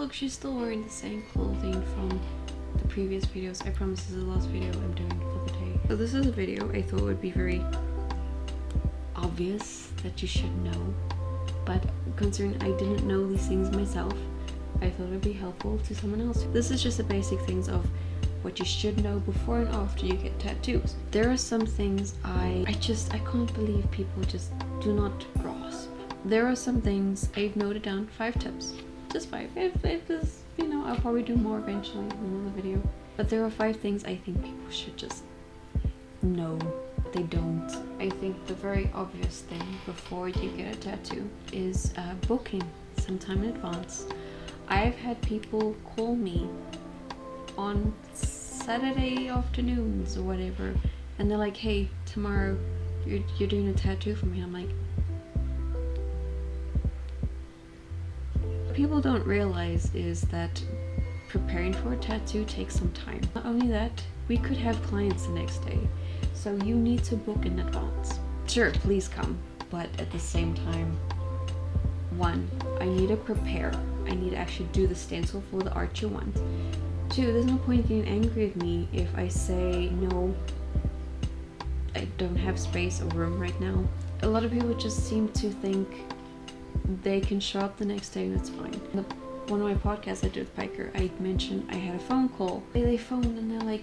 look, she's still wearing the same clothing from the previous videos. I promise this is the last video I'm doing for the day. So this is a video I thought would be very obvious that you should know, but considering I didn't know these things myself, I thought it would be helpful to someone else. This is just the basic things of what you should know before and after you get tattoos. There are some things I can't believe people just do not grasp. There are some things I've noted down, 5 tips. Just 5. If this, you know, I'll probably do more eventually in another video. But there are 5 things I think people should just know. They don't. I think the very obvious thing before you get a tattoo is booking sometime in advance. I've had people call me on Saturday afternoons or whatever, and they're like, hey, tomorrow you're doing a tattoo for me. I'm like, what people don't realize is that preparing for a tattoo takes some time. Not only that, we could have clients the next day, so you need to book in advance. Sure, please come, but at the same time, 1, I need to prepare. I need to actually do the stencil for the art you want. 2, there's no point getting angry at me if I say no, I don't have space or room right now. A lot of people just seem to think they can show up the next day and it's fine. One of my podcasts I did with Piker, I mentioned I had a phone call. They phoned and they're like,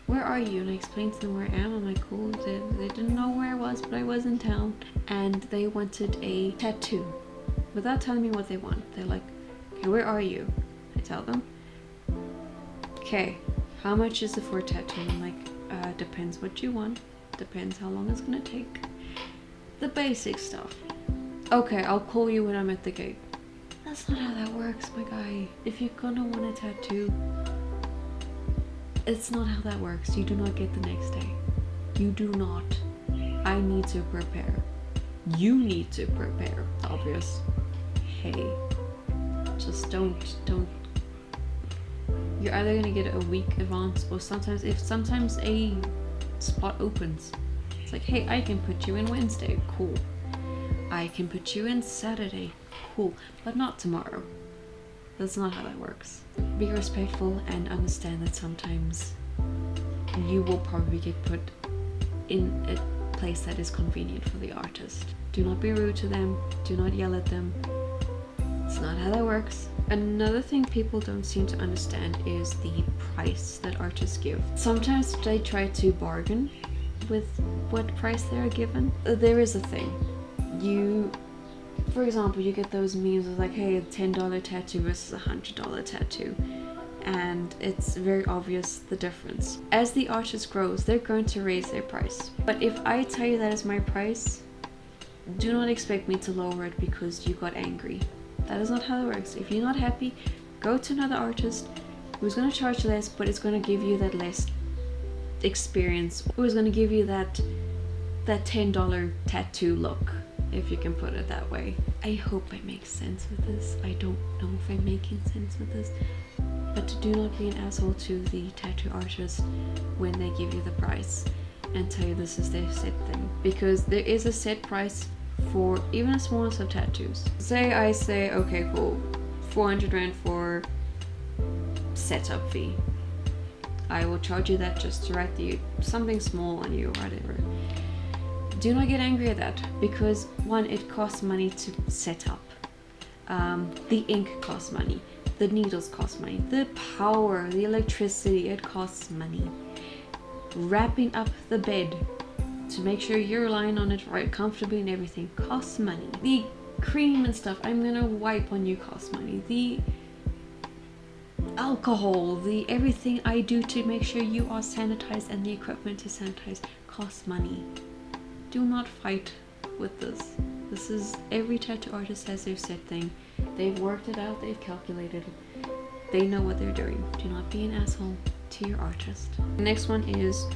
where are you? And I explained to them where I am. I'm like, cool. They didn't know where I was, but I was in town. And they wanted a tattoo without telling me what they want. They're like, okay, where are you? I tell them, okay, how much is it for a tattoo? I'm like, depends what you want, depends how long it's gonna take. The basic stuff. Okay, I'll call you when I'm at the gate. That's not how that works, my guy. If you're gonna want a tattoo, it's not how that works. You do not get the next day. You do not. I need to prepare. You need to prepare. Obvious. Hey, just don't. You're either gonna get a week advance, or sometimes a spot opens, it's like, hey, I can put you in Wednesday, cool. I can put you in Saturday, cool, but not tomorrow. That's not how that works. Be respectful and understand that sometimes you will probably get put in a place that is convenient for the artist. Do not be rude to them, do not yell at them. It's not how that works. Another thing people don't seem to understand is the price that artists give. Sometimes they try to bargain with what price they are given. There is a thing. For example, you get those memes of like, hey, a $10 tattoo versus a $100 tattoo. And it's very obvious the difference. As the artist grows, they're going to raise their price. But if I tell you that is my price, do not expect me to lower it because you got angry. That is not how it works. If you're not happy, go to another artist who's going to charge less, but it's going to give you that less experience, who's going to give you that $10 tattoo look, if you can put it that way. I hope I make sense with this. I don't know if I'm making sense with this, but do not be an asshole to the tattoo artist when they give you the price and tell you this is their set thing, because there is a set price for even the smallest of tattoos. I say, okay, cool, 400 Rand for setup fee. I will charge you that just to write something small on you or whatever. Do not get angry at that, because 1, it costs money to set up. The ink costs money, the needles cost money, the power, the electricity, it costs money. Wrapping up the bed to make sure you're lying on it right comfortably and everything costs money. The cream and stuff I'm gonna wipe on you costs money. The alcohol, the everything I do to make sure you are sanitized and the equipment to sanitize costs money. Do not fight with this. This is, every tattoo artist has their set thing. They've worked it out, they've calculated it. They know what they're doing. Do not be an asshole to your artist. The next one is,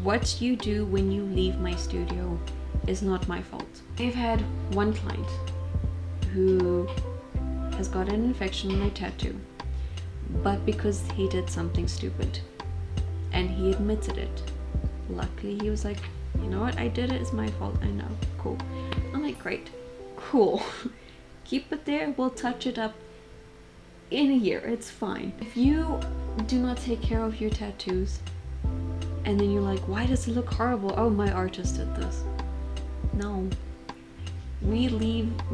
what you do when you leave my studio is not my fault. I've had one client who has got an infection on my tattoo, but because he did something stupid and he admitted it. Luckily he was like, you know what, I did it, it's my fault, I know, cool. I'm like, great, cool. Keep it there, we'll touch it up in a year, it's fine. If you do not take care of your tattoos and then you're like, why does it look horrible? Oh, my artist did this. No. We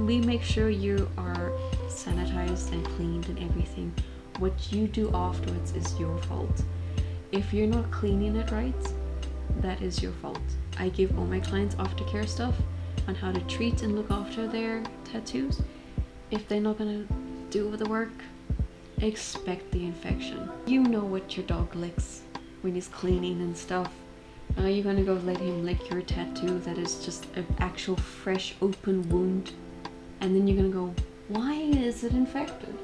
make sure you are sanitized and cleaned and everything. What you do afterwards is your fault. If you're not cleaning it right, that is your fault. I give all my clients aftercare stuff on how to treat and look after their tattoos. If they're not gonna do the work, expect the infection. You know what your dog licks when he's cleaning and stuff. Are you gonna go let him lick your tattoo that is just an actual fresh open wound? And then you're gonna go, why is it infected?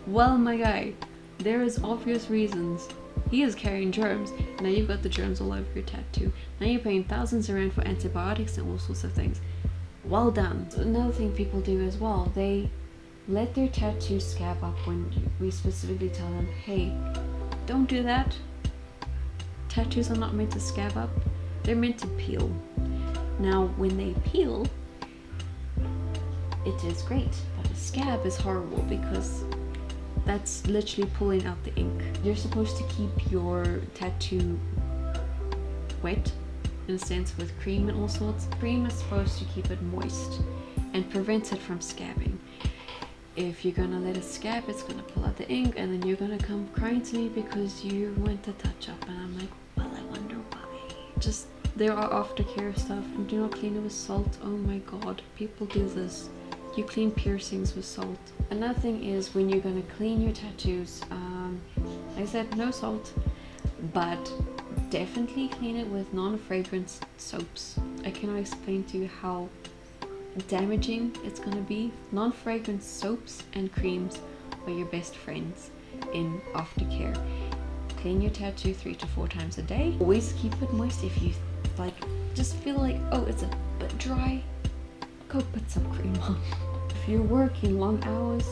Well, my guy, there is obvious reasons. He is carrying germs. Now you've got the germs all over your tattoo. Now you're paying thousands around for antibiotics and all sorts of things. Well done. Another thing people do as well, they let their tattoo scab up when we specifically tell them, hey, don't do that. Tattoos are not meant to scab up, they're meant to peel. Now when they peel, it is great, but a scab is horrible because that's literally pulling out the ink. You're supposed to keep your tattoo wet, in a sense, with cream and all sorts. Cream is supposed to keep it moist and prevent it from scabbing. If you're gonna let it scab, it's gonna pull out the ink, and then you're gonna come crying to me because you went to touch up, and I'm like, well, I wonder why. Just, there are aftercare stuff, and do not clean it with salt. Oh my god, people do this. You clean piercings with salt. Another thing is when you're gonna clean your tattoos, like I said, no salt, but definitely clean it with non-fragrance soaps. I cannot explain to you how damaging it's gonna be. Non-fragrance soaps and creams are your best friends in aftercare. Clean your tattoo 3 to 4 times a day. Always keep it moist. If you like, just feel like, oh, it's a bit dry, go put some cream on. If you're working long hours,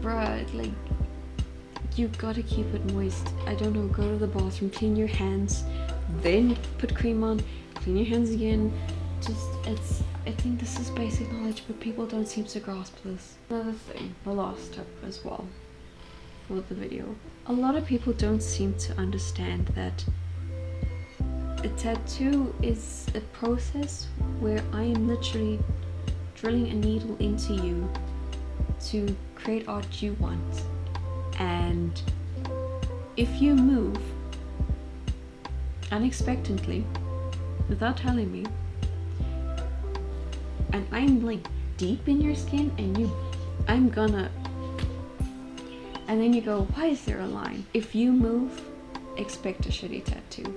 bruh, like, you gotta keep it moist. I don't know, go to the bathroom, clean your hands, then put cream on, clean your hands again. Just, I think this is basic knowledge, but people don't seem to grasp this. Another thing, the last tip as well for the video. A lot of people don't seem to understand that a tattoo is a process where I am literally drilling a needle into you to create art you want. And if you move unexpectedly without telling me, and I'm like deep in your skin and I'm gonna, and then you go, why is there a line? If you move, expect a shitty tattoo.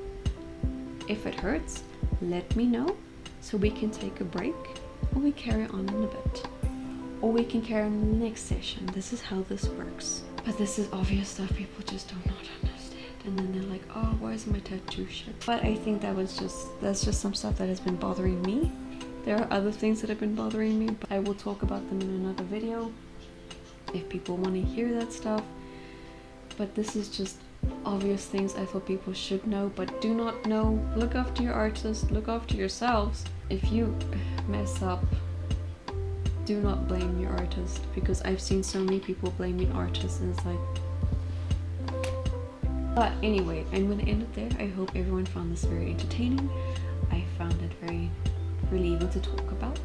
If it hurts, let me know so we can take a break, or we carry on in a bit, or we can carry on in the next session. This is how this works. But this is obvious stuff people just do not understand, and then they're like, oh, why is my tattoo shit? But I think that's just some stuff that has been bothering me. There are other things that have been bothering me, but I will talk about them in another video if people want to hear that stuff. But this is just obvious things I thought people should know but do not know. Look after your artist, look after yourselves. If you mess up, do not blame your artist, because I've seen so many people blaming artists and it's like... But anyway, I'm gonna end it there. I hope everyone found this very entertaining. I found it very relieving to talk about.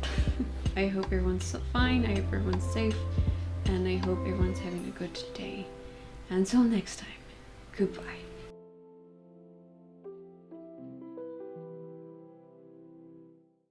I hope everyone's fine, I hope everyone's safe, and I hope everyone's having a good day. Until next time, goodbye.